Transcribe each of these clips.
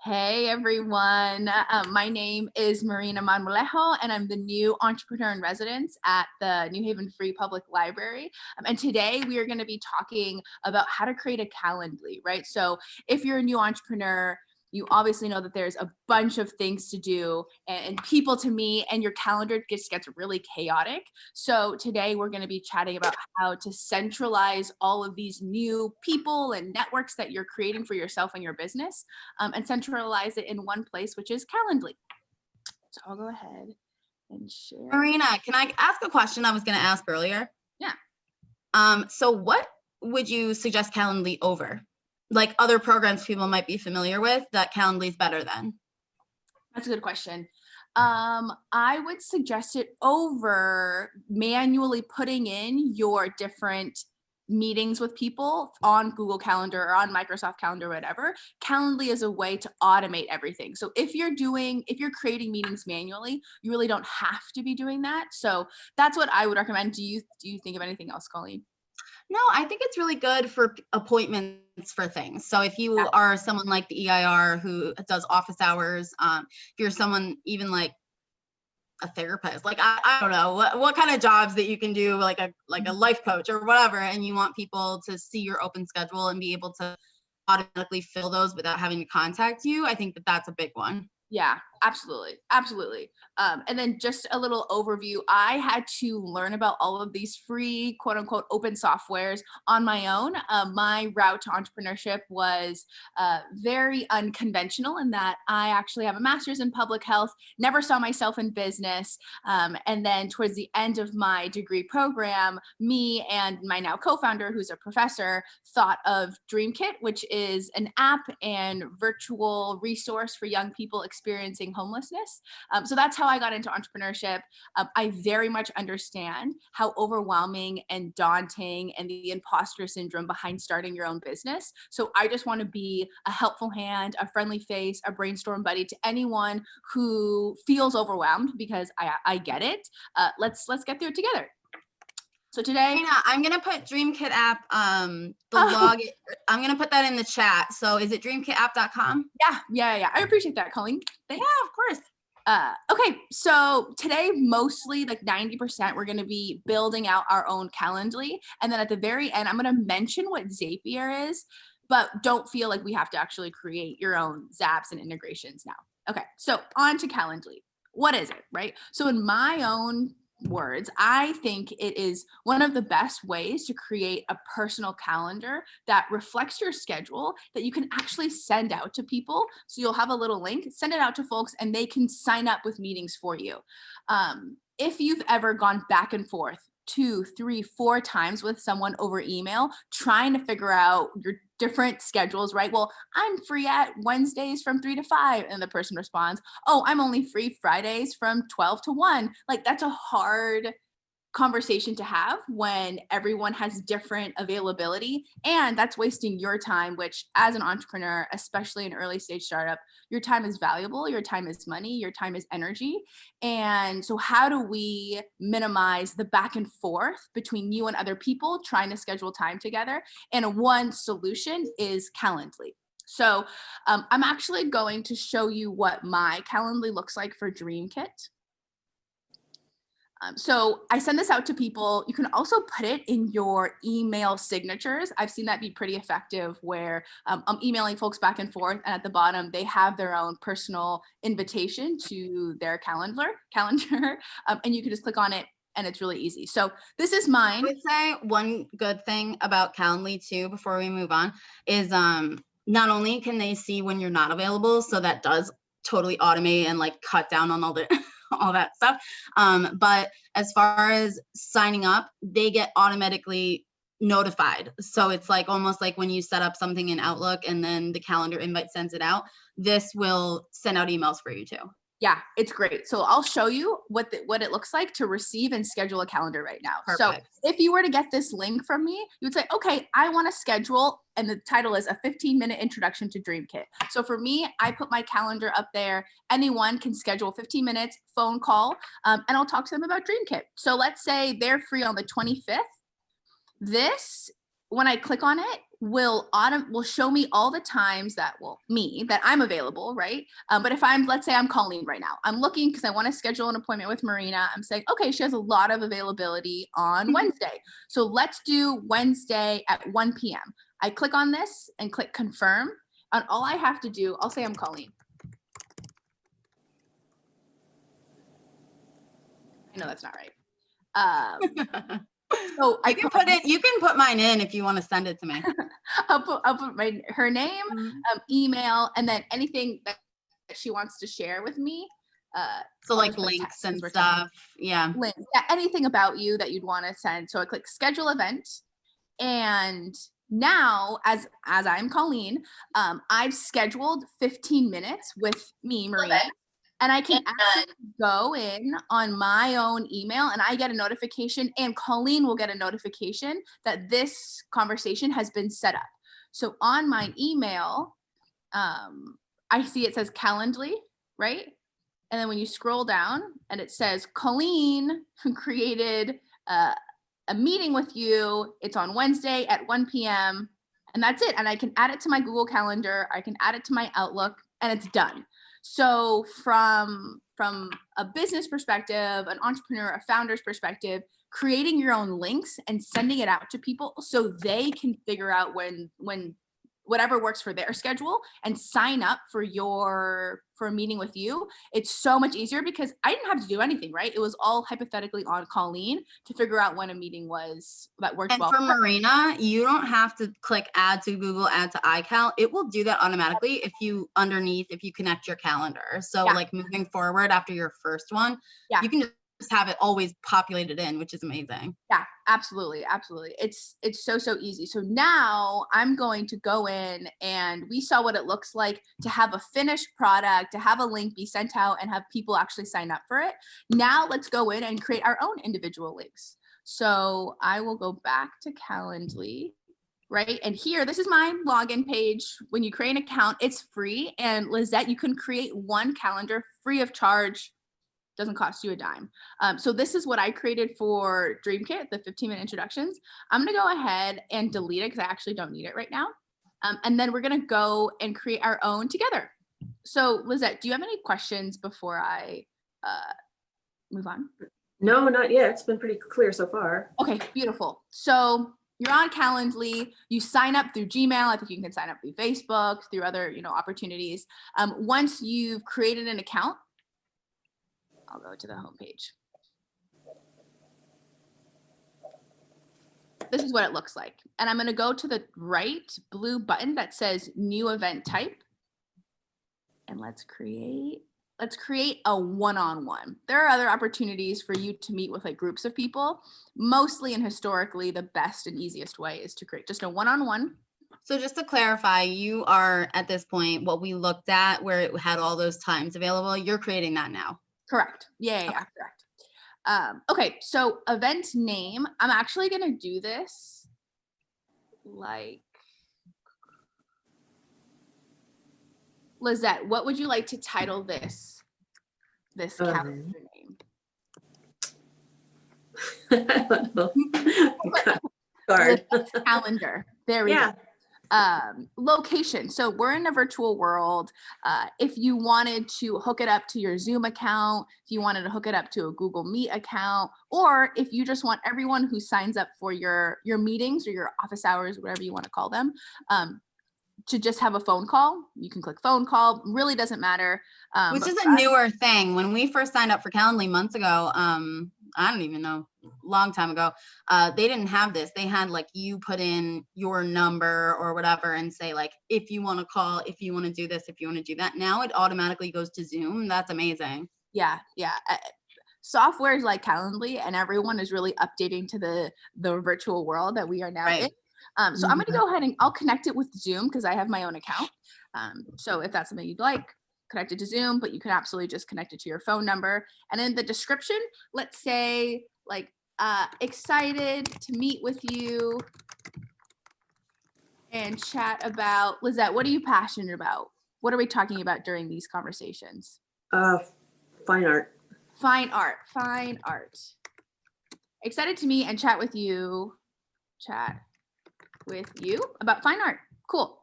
Hey everyone, my name is Marina Marmolejo and I'm the new entrepreneur in residence at the New Haven Free Public Library. And today we are going to be talking about how to create a Calendly, right? So if you're a new entrepreneur, you obviously know that there's a bunch of things to do and people to meet, and your calendar gets really chaotic. So today we're going to be chatting about how to centralize all of these new people and networks that you're creating for yourself and your business, and centralize it in one place, which is Calendly. So I'll go ahead and share. Marina, can I ask a question I was going to ask earlier? Yeah. So what would you suggest Calendly over? Like other programs people might be familiar with that Calendly is better than? That's a good question. I would suggest it over manually putting in your different meetings with people on Google Calendar or on Microsoft Calendar, or whatever. Calendly is a way to automate everything. So if you're creating meetings manually, you really don't have to be doing that. So that's what I would recommend. Do you think of anything else, Colleen? No, I think it's really good for appointments for things. So if you are someone like the EIR who does office hours, if you're someone even like a therapist, like I don't know what kind of jobs that you can do, like a life coach or whatever, and you want people to see your open schedule and be able to automatically fill those without having to contact you, I think that that's a big one. Yeah, absolutely. Absolutely. And then just a little overview. I had to learn about all of these free, quote unquote, open softwares on my own. My route to entrepreneurship was very unconventional in that I actually have a master's in public health, never saw myself in business. And then towards the end of my degree program, me and my now co-founder, who's a professor, thought of DreamKit, which is an app and virtual resource for young people experiencing homelessness. So that's how I got into entrepreneurship. I very much understand how overwhelming and daunting and the imposter syndrome behind starting your own business. So I just want to be a helpful hand, a friendly face, a brainstorm buddy to anyone who feels overwhelmed, because I get it. Let's get through it together. So today, Marina, I'm gonna put DreamKit App, log. I'm gonna put that in the chat. So is it DreamKitApp.com? Yeah. I appreciate that, Colleen. Thanks. Yeah, of course. Okay, so today, mostly like 90%, we're going to be building out our own Calendly. And then at the very end, I'm going to mention what Zapier is, but don't feel like we have to actually create your own Zaps and integrations now. Okay, so on to Calendly. What is it, right? So in my own words, I think it is one of the best ways to create a personal calendar that reflects your schedule that you can actually send out to people. So you'll have a little link, send it out to folks, and they can sign up with meetings for you. If you've ever gone back and forth 2, 3, 4 times with someone over email, trying to figure out your different schedules, right? Well, I'm free at Wednesdays from 3 to 5. And the person responds, oh, I'm only free Fridays from 12 to 1. Like, that's a hard conversation to have when everyone has different availability, and that's wasting your time, which as an entrepreneur, especially an early stage startup, your time is valuable, your time is money, your time is energy. And so how do we minimize the back and forth between you and other people trying to schedule time together? And one solution is Calendly. So I'm actually going to show you what my Calendly looks like for DreamKit. So I send this out to people. You can also put it in your email signatures. I've seen that be pretty effective, where I'm emailing folks back and forth, and at the bottom, they have their own personal invitation to their calendar, and you can just click on it, and it's really easy. So this is mine. I would say one good thing about Calendly too, before we move on, is not only can they see when you're not available, so that does totally automate and like cut down on all the all that stuff. But as far as signing up, they get automatically notified. So it's like almost like when you set up something in Outlook and then the calendar invite sends it out, this will send out emails for you too. Yeah, it's great. So I'll show you what it looks like to receive and schedule a calendar right now. Perfect. So if you were to get this link from me, you would say, okay, I want to schedule, and the title is a 15-minute introduction to DreamKit. So for me, I put my calendar up there. Anyone can schedule 15 minutes phone call, and I'll talk to them about DreamKit. So let's say they're free on the 25th. This, when I click on it, will show me all the times that I'm available, right? But if let's say I'm Colleen right now, I'm looking because I want to schedule an appointment with Marina. I'm saying, okay, she has a lot of availability on Wednesday. So let's do Wednesday at 1 p.m. I click on this and click confirm. And all I have to do, I'll say I'm Colleen. I know that's not right. So you can put mine in if you want to send it to me. I'll put her name, email, and then anything that she wants to share with me. So like links and stuff. Yeah. Links. Yeah, anything about you that you'd want to send. So I click schedule event. And now as I'm Colleen, I've scheduled 15 minutes with me, Maria. Okay. And I can actually go in on my own email and I get a notification, and Colleen will get a notification that this conversation has been set up. So on my email, I see it says Calendly, right? And then when you scroll down and it says Colleen created a meeting with you. It's on Wednesday at 1 p.m. and that's it. And I can add it to my Google Calendar. I can add it to my Outlook, and it's done. So from a business perspective, an entrepreneur, a founder's perspective, creating your own links and sending it out to people so they can figure out when whatever works for their schedule and sign up for a meeting with you. It's so much easier because I didn't have to do anything, right? It was all hypothetically on Colleen to figure out when a meeting was that worked well. And for Marina, you don't have to click add to Google, add to iCal. It will do that automatically if you connect your calendar. So like moving forward after your first one, you can just have it always populated in, which is amazing. Yeah, absolutely. Absolutely. It's so easy. So now I'm going to go in, and we saw what it looks like to have a finished product, to have a link be sent out and have people actually sign up for it. Now let's go in and create our own individual links. So I will go back to Calendly, right? And here, this is my login page. When you create an account, it's free. And Lizette, you can create one calendar free of charge. Doesn't cost you a dime. So this is what I created for DreamKit, the 15-minute introductions. I'm gonna go ahead and delete it because I actually don't need it right now. And then we're gonna go and create our own together. So Lizette, do you have any questions before I move on? No, not yet. It's been pretty clear so far. Okay, beautiful. So you're on Calendly, you sign up through Gmail. I think you can sign up through Facebook, through other opportunities. Once you've created an account, I'll go to the homepage. This is what it looks like. And I'm going to go to the right blue button that says new event type. And let's create a one-on-one. There are other opportunities for you to meet with like groups of people. Mostly and historically, the best and easiest way is to create just a one-on-one. So just to clarify, you are at this point, what we looked at where it had all those times available, you're creating that now. Correct. Yeah, correct. Okay, so event name, I'm actually going to do this like, Lizette, what would you like to title this calendar name? I don't know. Card. Calendar. There we go. Location. So we're in a virtual world. If you wanted to hook it up to your Zoom account, if you wanted to hook it up to a Google Meet account, or if you just want everyone who signs up for your meetings or your office hours, whatever you want to call them, to just have a phone call, you can click phone call. Really doesn't matter. Which is a newer thing. When we first signed up for Calendly months ago, I don't even know, long time ago, they didn't have this. They had like you put in your number or whatever and say like, if you want to call, if you want to do this, if you want to do that. Now it automatically goes to Zoom. That's amazing. Yeah. Softwares like Calendly and everyone is really updating to the virtual world that we are now in. So I'm going to go ahead and I'll connect it with Zoom because I have my own account. So if that's something you'd like, connect it to Zoom, but you can absolutely just connect it to your phone number. And in the description, let's say like, excited to meet with you and chat about, Lizette, what are you passionate about? What are we talking about during these conversations? Fine art. Fine art. Excited to meet and chat with you. Chat with you about fine art. Cool.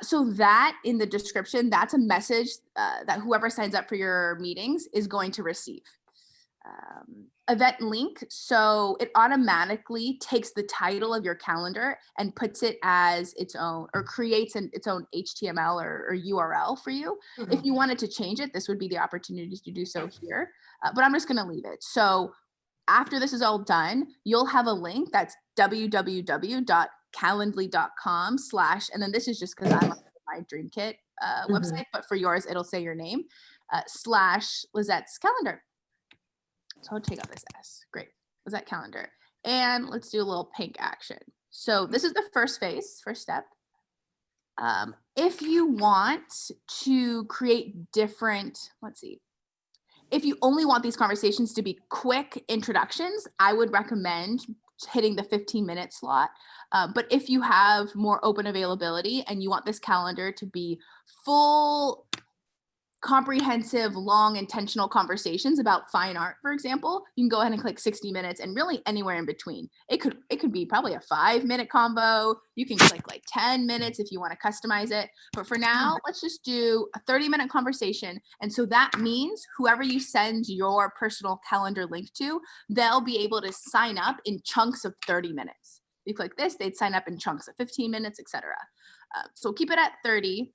So that in the description, that's a message that whoever signs up for your meetings is going to receive. Event link. So it automatically takes the title of your calendar and puts it as its own, or creates its own HTML or URL for you. If you wanted to change it, this would be the opportunity to do so here, but I'm just going to leave it. So after this is all done, you'll have a link that's www.calendly.com/ and then this is just because I'm on my DreamKit website, but for yours, it'll say your name, / Lizette's calendar. So I'll take out this S. Great. Lizette calendar. And let's do a little pink action. So this is the first phase, first step. If you want to create different, let's see. If you only want these conversations to be quick introductions, I would recommend hitting the 15-minute slot. But if you have more open availability and you want this calendar to be full, comprehensive, long, intentional conversations about fine art, for example, you can go ahead and click 60 minutes and really anywhere in between. It could be probably a 5-minute combo. You can click like 10 minutes if you want to customize it. But for now, let's just do a 30-minute conversation. And so that means whoever you send your personal calendar link to, they'll be able to sign up in chunks of 30 minutes. You click this, they'd sign up in chunks of 15 minutes, etc. So keep it at 30.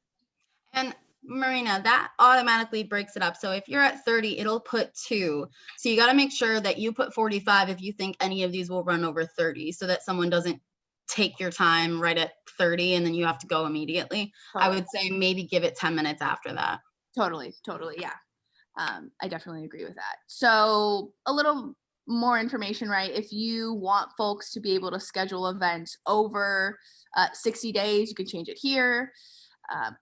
And Marina, that automatically breaks it up. So if you're at 30, it'll put 2. So you got to make sure that you put 45 if you think any of these will run over 30, so that someone doesn't take your time right at 30 and then you have to go immediately. I would say maybe give it 10 minutes after that. Totally. Yeah. I definitely agree with that. So a little more information, right? If you want folks to be able to schedule events over 60 days, you can change it here.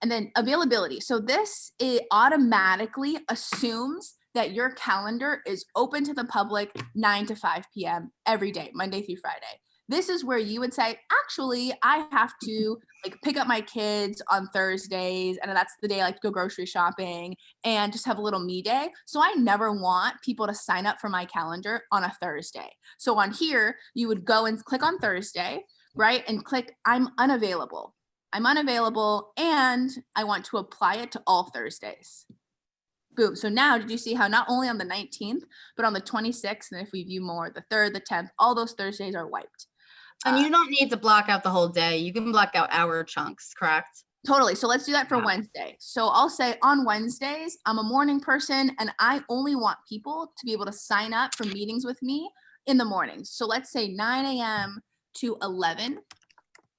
And then availability. So this, it automatically assumes that your calendar is open to the public 9 to 5 p.m. every day, Monday through Friday. This is where you would say, actually, I have to like pick up my kids on Thursdays, and that's the day I like to go grocery shopping and just have a little me day. So I never want people to sign up for my calendar on a Thursday. So on here, you would go and click on Thursday, right? And click I'm unavailable. I'm unavailable and I want to apply it to all Thursdays. Boom. So now did you see how not only on the 19th, but on the 26th, and if we view more, the 3rd, the 10th, all those Thursdays are wiped. And you don't need to block out the whole day. You can block out hour chunks, correct? Totally. So let's do that for Wednesday. So I'll say on Wednesdays, I'm a morning person and I only want people to be able to sign up for meetings with me in the mornings. So let's say 9 a.m. to 11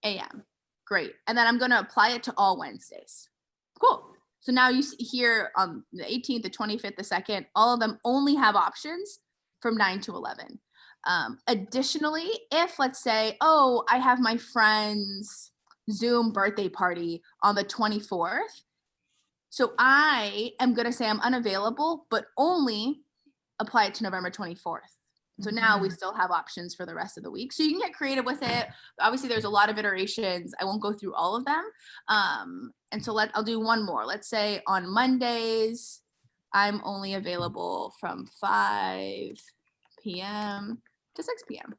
a.m. Great. And then I'm going to apply it to all Wednesdays. Cool. So now you see here on the 18th, the 25th, the 2nd, all of them only have options from 9 to 11. Additionally, if let's say, oh, I have my friend's Zoom birthday party on the 24th. So I am going to say I'm unavailable, but only apply it to November 24th. So now we still have options for the rest of the week. So you can get creative with it. Obviously, there's a lot of iterations. I won't go through all of them. And so I'll do one more. Let's say on Mondays, I'm only available from 5 p.m. to 6 p.m.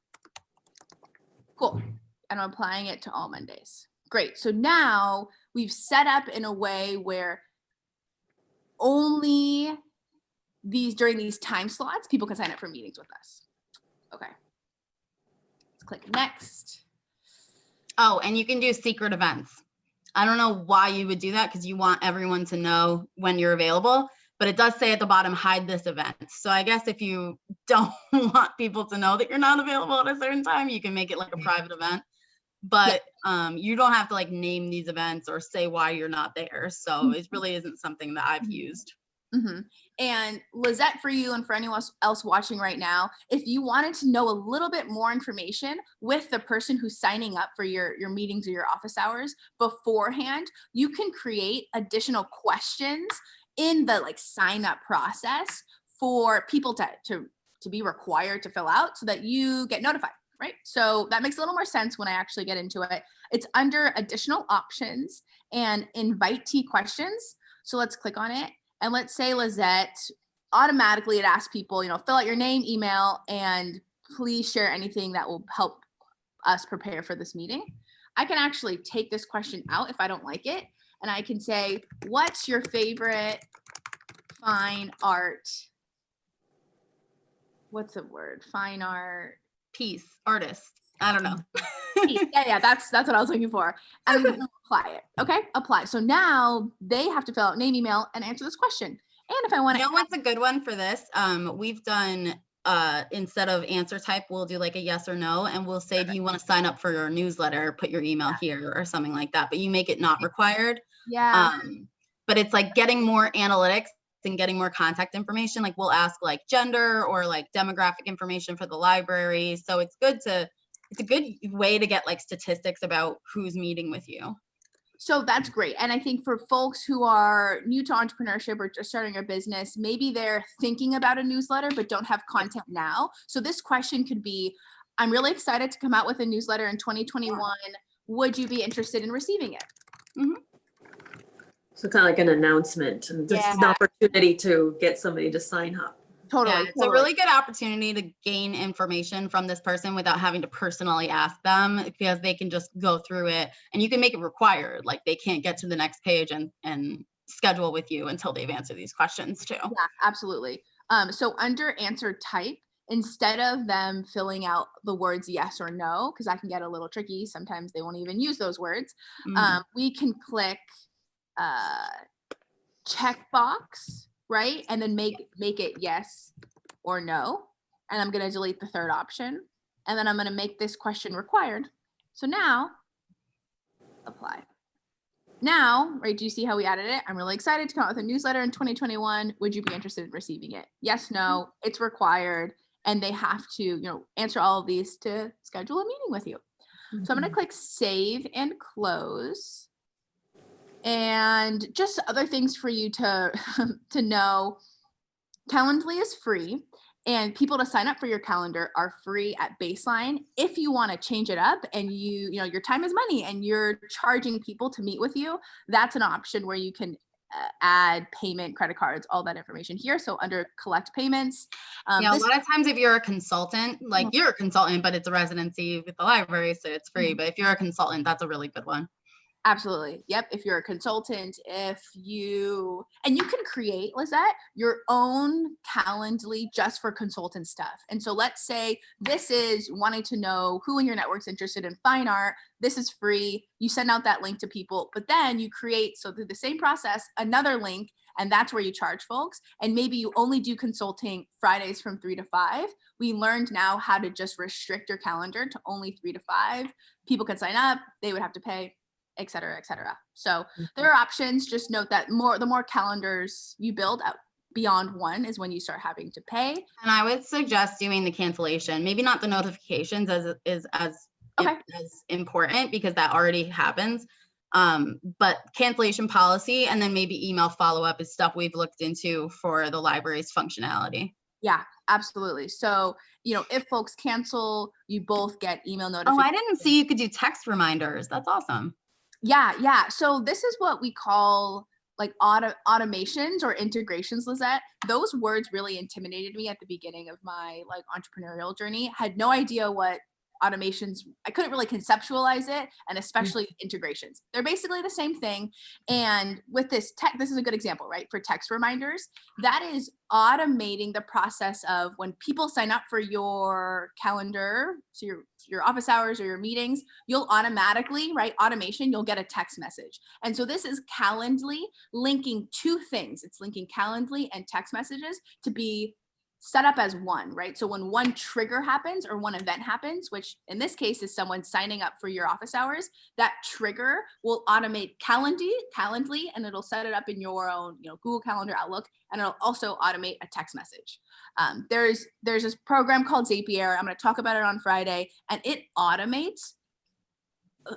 Cool. And I'm applying it to all Mondays. Great. So now we've set up in a way where only during these time slots, people can sign up for meetings with us. Okay. Let's click next. Oh, and you can do secret events. I don't know why you would do that because you want everyone to know when you're available, but it does say at the bottom, hide this event. So I guess if you don't want people to know that you're not available at a certain time, you can make it like a private event. But you don't have to like name these events or say why you're not there. So it really isn't something that I've used. Mm-hmm. And Lizette, for you and for anyone else watching right now, if you wanted to know a little bit more information with the person who's signing up for your meetings or your office hours beforehand, you can create additional questions in the like sign up process for people to be required to fill out so that you get notified, right? So that makes a little more sense when I actually get into it. It's under additional options and invitee questions. So let's click on it. And let's say Lizette, automatically it asks people, fill out your name, email, and please share anything that will help us prepare for this meeting. I can actually take this question out if I don't like it. And I can say, what's your favorite fine art? What's the word? Fine art. Piece, artist. I don't know. Yeah, that's what I was looking for. And I'm gonna apply it. Okay, apply. So now they have to fill out name, email, and answer this question. And if I want You to know what's a good one for this? We've done instead of answer type, we'll do like a yes or no, and we'll say, do you want to sign up for your newsletter? Put your email here or something like that. But you make it not required. yeah. But it's like getting more analytics and getting more contact information. Like we'll ask like gender or like demographic information for the library. So it's a good way to get like statistics about who's meeting with you. So that's great. And I think for folks who are new to entrepreneurship or just starting a business, maybe they're thinking about a newsletter but don't have content now. So this question could be, I'm really excited to come out with a newsletter in 2021. Would you be interested in receiving it? Mm-hmm. So kind of like an announcement, and this is an opportunity to get somebody to sign up. Totally. Yeah, it's a really good opportunity to gain information from this person without having to personally ask them, because they can just go through it and you can make it required. Like they can't get to the next page and schedule with you until they've answered these questions too. Yeah, absolutely. So under answer type, instead of them filling out the words yes or no, because that can get a little tricky. Sometimes they won't even use those words. We can click checkbox, right? And then make it yes or no. And I'm going to delete the third option. And then I'm going to make this question required. So now, apply. Now, right, do you see how we added it? I'm really excited to come out with a newsletter in 2021. Would you be interested in receiving it? Yes, no, it's required. And they have to, answer all of these to schedule a meeting with you. So I'm going to click save and close. And just other things for you to know. Calendly is free, and people to sign up for your calendar are free at baseline. If you want to change it up and your time is money and you're charging people to meet with you, that's an option where you can add payment, credit cards, all that information here. So under collect payments. A lot of times if you're a consultant, like you're a consultant, but it's a residency with the library, so it's free. But if you're a consultant, that's a really good one. Absolutely. Yep. If you're a consultant, and you can create, Lizette, your own Calendly just for consultant stuff. And so let's say this is wanting to know who in your network's interested in fine art. This is free. You send out that link to people, but then you create, so through the same process, another link, and that's where you charge folks. And maybe you only do consulting Fridays from 3 to 5. We learned now how to just restrict your calendar to only 3 to 5. People can sign up. They would have to pay, et cetera, et cetera. So there are options. Just note that the more calendars you build out beyond one is when you start having to pay. And I would suggest doing the cancellation, maybe not the notifications as important, because that already happens. But cancellation policy and then maybe email follow-up is stuff we've looked into for the library's functionality. Yeah, absolutely. So, if folks cancel, you both get email notifications. Oh, I didn't see you could do text reminders. That's awesome. Yeah. So this is what we call like automations or integrations, Lizette. Those words really intimidated me at the beginning of my like entrepreneurial journey. Had no idea what automations, I couldn't really conceptualize it, and especially integrations. They're basically the same thing. And with this is a good example, right? For text reminders, that is automating the process of when people sign up for your calendar, so your office hours or your meetings, you'll automatically, right? Automation, you'll get a text message. And so this is Calendly linking two things. It's linking Calendly and text messages to be set up as one, right? So when one trigger happens or one event happens, which in this case is someone signing up for your office hours, that trigger will automate Calendly, and it'll set it up in your own, Google Calendar, Outlook, and it'll also automate a text message. There's this program called Zapier. I'm going to talk about it on Friday, and it automates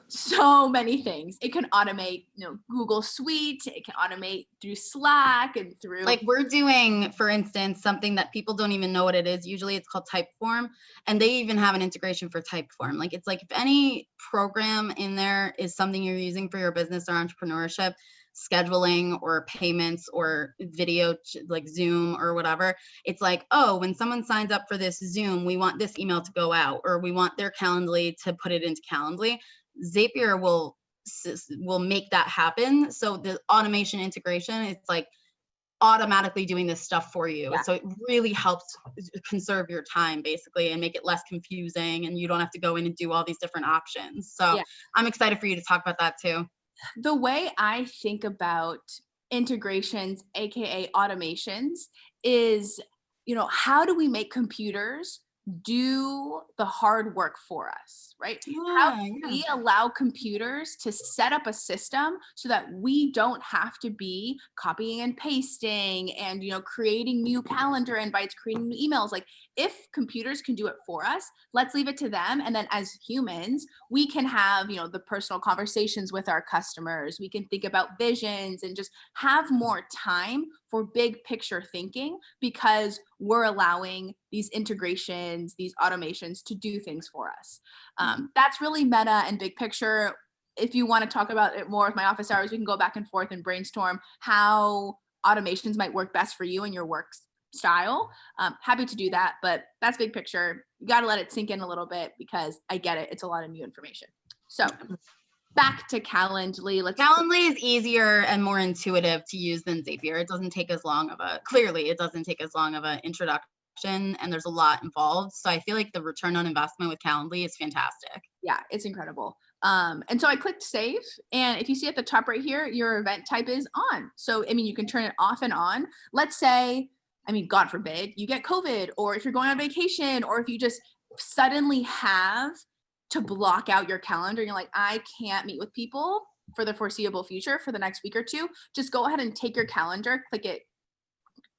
so many things. It can automate, Google Suite. It can automate through Slack and through, like we're doing, for instance, something that people don't even know what it is. Usually it's called Typeform, and they even have an integration for Typeform. Like it's like if any program in there is something you're using for your business or entrepreneurship, scheduling or payments or video like Zoom or whatever, it's like, oh, when someone signs up for this Zoom, we want this email to go out, or we want their Calendly to put it into Calendly. Zapier will make that happen. So the automation integration, it's like automatically doing this stuff for you. Yeah. So it really helps conserve your time basically and make it less confusing, and you don't have to go in and do all these different options. So Yeah. I'm excited for you to talk about that too. The way I think about integrations, aka automations, is, how do we make computers do the hard work for us, right? How Yeah, do we allow computers to set up a system so that we don't have to be copying and pasting and creating new calendar invites, creating new emails? Like, if computers can do it for us, let's leave it to them. And then as humans, we can have the personal conversations with our customers. We can think about visions and just have more time for big picture thinking, because we're allowing these integrations, these automations to do things for us. That's really meta and big picture. If you want to talk about it more with my office hours, we can go back and forth and brainstorm how automations might work best for you and your work style. Happy to do that, but that's big picture. You got to let it sink in a little bit, because I get it. It's a lot of new information. So back to Calendly. Calendly is easier and more intuitive to use than Zapier. It doesn't take as long of an introduction, and there's a lot involved. So I feel like the return on investment with Calendly is fantastic. Yeah, it's incredible. And so I clicked save, and if you see at the top right here, your event type is on. So, you can turn it off and on. Let's say, God forbid, you get COVID, or if you're going on vacation, or if you just suddenly have to block out your calendar, and you're like, I can't meet with people for the foreseeable future for the next week or two, just go ahead and take your calendar, click it,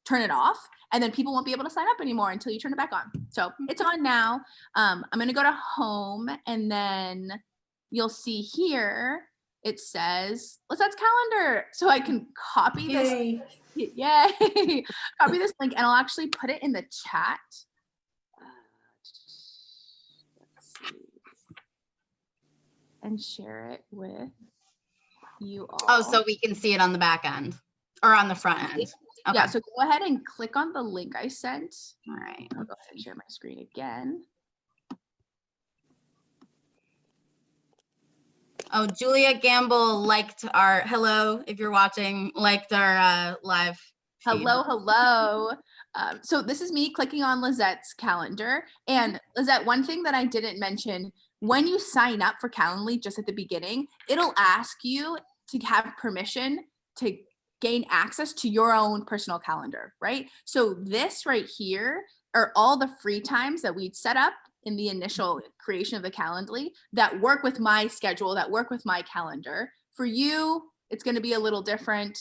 turn it off, and then people won't be able to sign up anymore until you turn it back on. So it's on now. I'm going to go to home, and then you'll see here, it says, that's calendar. So I can copy this. Yay. Copy this link, and I'll actually put it in the chat. Let's see. And share it with you all. Oh, so we can see it on the back end or on the front end. Okay. Yeah, so go ahead and click on the link I sent. All right. I'll go ahead and share my screen again. Oh, Julia Gamble liked our, hello, if you're watching, liked our live feed. Hello. So this is me clicking on Lizette's calendar. And Lizette, one thing that I didn't mention, when you sign up for Calendly just at the beginning, it'll ask you to have permission to gain access to your own personal calendar, right? So this right here are all the free times that we'd set up in the initial creation of the Calendly that work with my schedule, that work with my calendar. For you, it's going to be a little different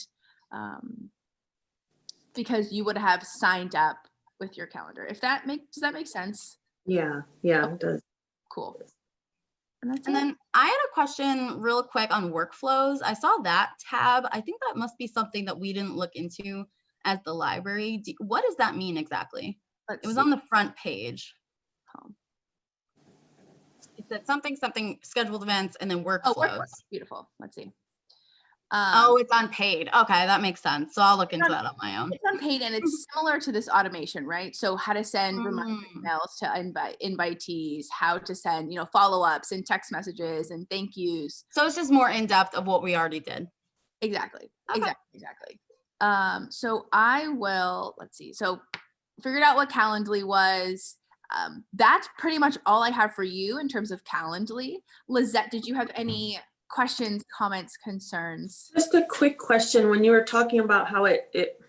because you would have signed up with your calendar. Does that make sense? Yeah, it does. Cool. And then I had a question real quick on workflows. I saw that tab. I think that must be something that we didn't look into as the library. What does that mean exactly? It was on the front page. It said something scheduled events and then workflows. Oh, workflows. Beautiful. Let's see. It's on paid. Okay, that makes sense. So I'll look into that on my own. It's on paid, and it's similar to this automation, right? So how to send reminder emails to invitees, how to send, follow-ups and text messages and thank yous. So it's just more in depth of what we already did. Exactly. Okay. Exactly. So I will, let's see. So figured out what Calendly was. That's pretty much all I have for you in terms of Calendly. Lizette, did you have any questions, comments, concerns? Just a quick question. When you were talking about how it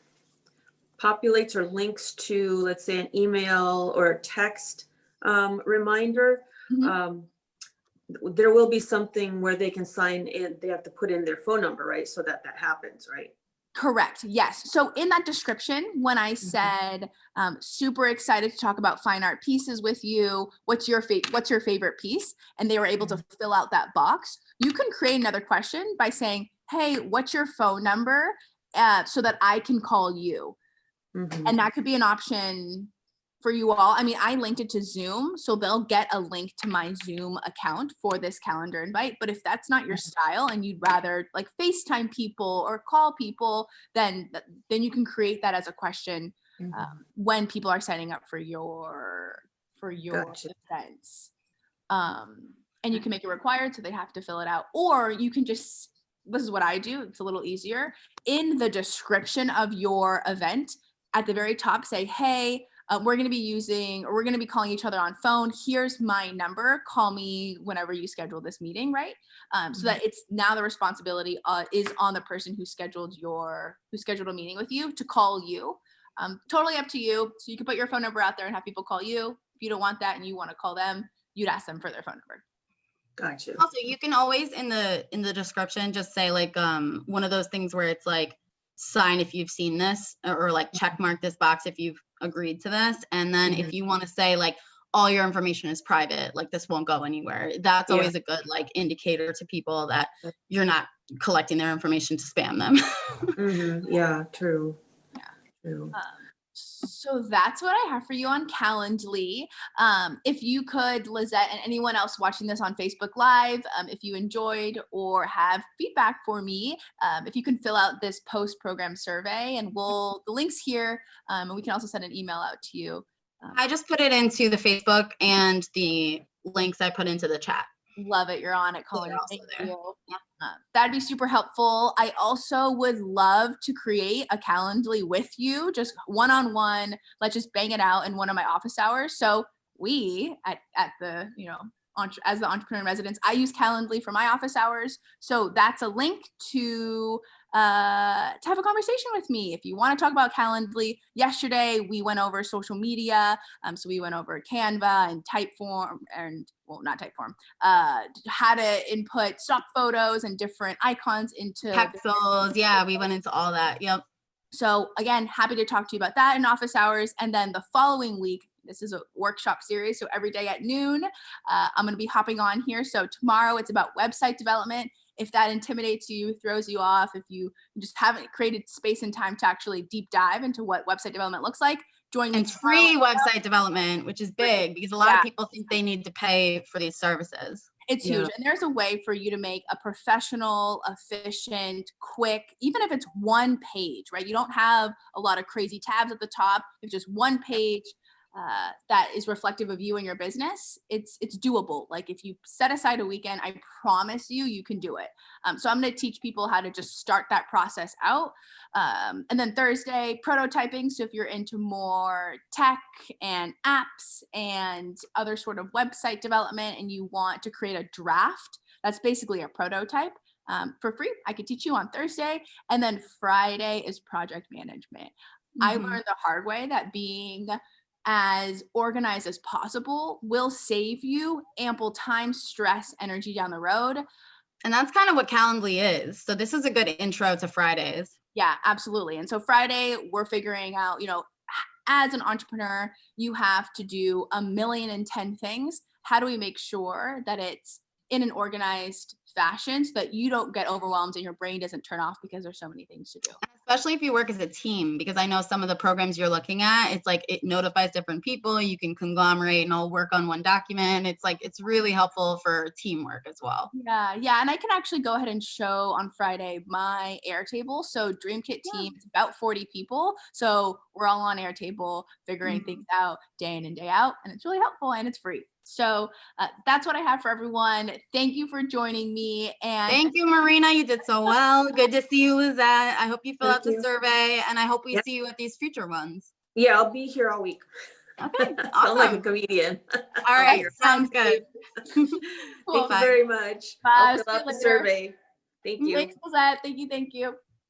populates or links to, let's say, an email or a text reminder, there will be something where they can sign in. They have to put in their phone number, right? So that happens, right? Correct. Yes. So in that description, when I said, super excited to talk about fine art pieces with you, what's your favorite piece? And they were able to fill out that box. You can create another question by saying, hey, what's your phone number? So that I can call you. And that could be an option for you all. I linked it to Zoom, so they'll get a link to my Zoom account for this calendar invite. But if that's not your style and you'd rather like FaceTime people or call people, then you can create that as a question when people are signing up for your Gotcha. events. and you can make it required, so they have to fill it out. Or you can just, this is what I do, it's a little easier. In the description of your event, at the very top, say, hey, we're going to be calling each other on phone. Here's my number. Call me whenever you schedule this meeting, right? So that it's now the responsibility is on the person who scheduled a meeting with you to call you. Totally up to you. So you can put your phone number out there and have people call you. If you don't want that and you want to call them, you'd ask them for their phone number. Gotcha. Also, you can always in the description just say like one of those things where it's like sign if you've seen this, or like check mark this box if you've agreed to this. And then if you want to say like all your information is private, like this won't go anywhere, that's always a good like indicator to people that you're not collecting their information to spam them. Yeah, true. Yeah. True. So that's what I have for you on Calendly. If you could, Lizette, and anyone else watching this on Facebook Live, if you enjoyed or have feedback for me, if you can fill out this post-program survey, and the link's here, and we can also send an email out to you. I just put it into the Facebook, and the links I put into the chat. Love it. You're on it, Colin. Thank there. you. Yeah. That'd be super helpful. I also would love to create a Calendly with you, just one-on-one. Let's just bang it out in one of my office hours. So we at the, as the entrepreneur in residence, I use Calendly for my office hours. So that's a link to have a conversation with me. If you want to talk about Calendly, yesterday we went over social media. So we went over Canva and Typeform, and well, not Typeform, how to input stock photos and different icons into pixels. Yeah, we went into all that. Yep. So again, happy to talk to you about that in office hours. And then the following week, this is a workshop series. So every day at noon, I'm going to be hopping on here. So tomorrow it's about website development. If that intimidates you, throws you off, if you just haven't created space and time to actually deep dive into what website development looks like, join me. And free website development, which is big because a lot of people think they need to pay for these services. It's huge. And there's a way for you to make a professional, efficient, quick, even if it's one page, right? You don't have a lot of crazy tabs at the top. It's just one page that is reflective of you and your business. It's doable. Like if you set aside a weekend, I promise you can do it. So I'm going to teach people how to just start that process out. And then Thursday, prototyping. So if you're into more tech and apps and other sort of website development, and you want to create a draft, that's basically a prototype. For free, I could teach you on Thursday. And then Friday is project management. I learned the hard way that being as organized as possible will save you ample time, stress, energy down the road. And that's kind of what Calendly is. So this is a good intro to Fridays. Yeah, absolutely. And so Friday, we're figuring out, as an entrepreneur, you have to do 1,000,010 things. How do we make sure that it's in an organized fashion so that you don't get overwhelmed and your brain doesn't turn off because there's so many things to do? Especially if you work as a team, because I know some of the programs you're looking at, it's like it notifies different people. You can conglomerate and all work on one document. It's like, it's really helpful for teamwork as well. Yeah. And I can actually go ahead and show on Friday my Airtable. So DreamKit team is about 40 people. So we're all on Airtable figuring things out day in and day out. And it's really helpful and it's free. So that's what I have for everyone. Thank you for joining me. And thank you, Marina. You did so well. Good to see you, Lizette. I hope you fill out the survey, and I hope we see you at these future ones. Yeah, I'll be here all week. Okay. Awesome. Sound like a comedian. All right. Sounds good. Thank you very much. Bye. I'll fill out the survey. Thank you. Thanks, Lizette. Thank you.